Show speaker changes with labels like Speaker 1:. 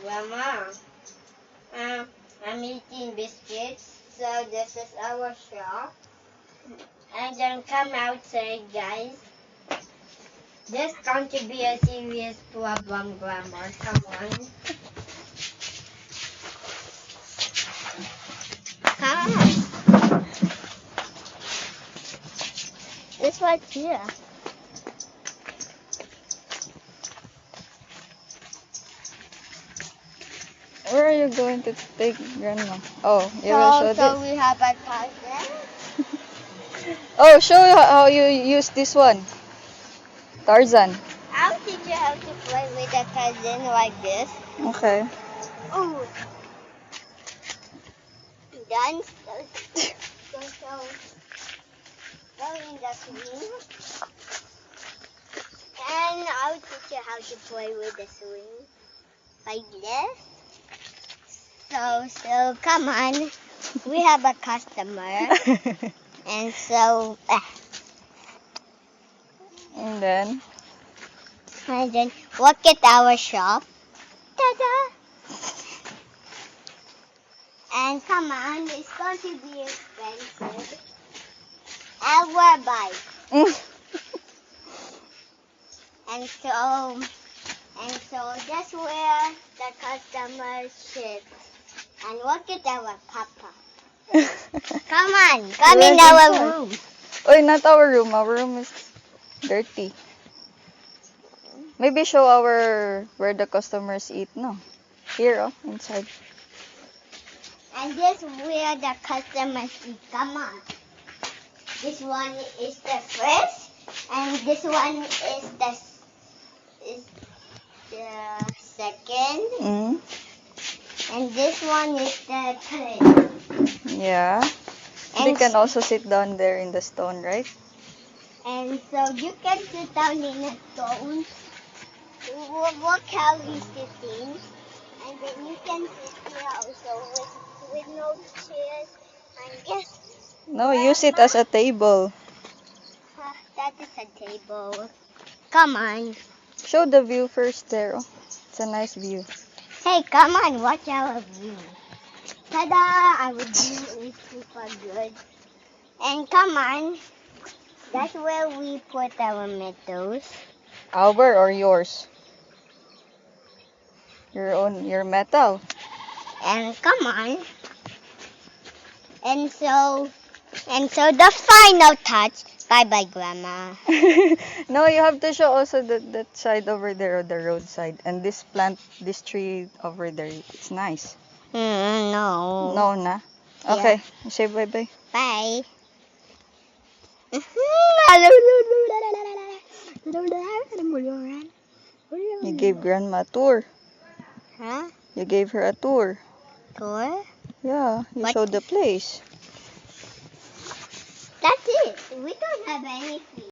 Speaker 1: Grandma, I'm eating biscuits, so this is our shop. And then come outside, guys. This is going to be a serious problem, Grandma. Come on. Come on. This right here.
Speaker 2: Where are you going to take Grandma? Oh, you will show
Speaker 1: So
Speaker 2: this.
Speaker 1: we have a cousin.
Speaker 2: Oh, show how you use this one. Tarzan.
Speaker 1: I'll teach you how to play with a cousin like this.
Speaker 2: Okay.
Speaker 1: Oh, done. Go in the swing. And I'll teach you how to play with the swing. Like this. So come on. We have a customer. And so,
Speaker 2: And then,
Speaker 1: look at our shop. Ta-da! And come on, it's going to be expensive. Our bike. And so that's where the customer sits. And look at our papa. Come on, come in our room.
Speaker 2: Oy, not our room. Our room is dirty. Maybe show where the customers eat, no? Here, oh, inside.
Speaker 1: And this where the customers eat. Come on. This one is the first, and this one is the second, and this one is the third.
Speaker 2: Yeah.
Speaker 1: And
Speaker 2: They can also sit down there in the stone, right?
Speaker 1: And so you can sit down in a stone. Look how he's sitting. And then you can sit here also with no chairs. And yes,
Speaker 2: No, use it as a table.
Speaker 1: that is a table. Come on.
Speaker 2: Show the view first there. Oh. It's a nice view.
Speaker 1: Hey, come on, watch our view. Ta-da! Our view is super good. And come on, that's where we put our metals.
Speaker 2: Our or yours? Your metal.
Speaker 1: And come on. And so the final touch. Bye-bye, Grandma.
Speaker 2: No, you have to show also that side over there, the roadside, and this tree over there. It's nice.
Speaker 1: No.
Speaker 2: No, na. Okay, say bye bye.
Speaker 1: Bye.
Speaker 2: You gave Grandma a tour.
Speaker 1: Huh?
Speaker 2: You gave her a tour.
Speaker 1: Tour?
Speaker 2: Yeah, you
Speaker 1: What?
Speaker 2: showed the place.
Speaker 1: That's it. We don't have anything.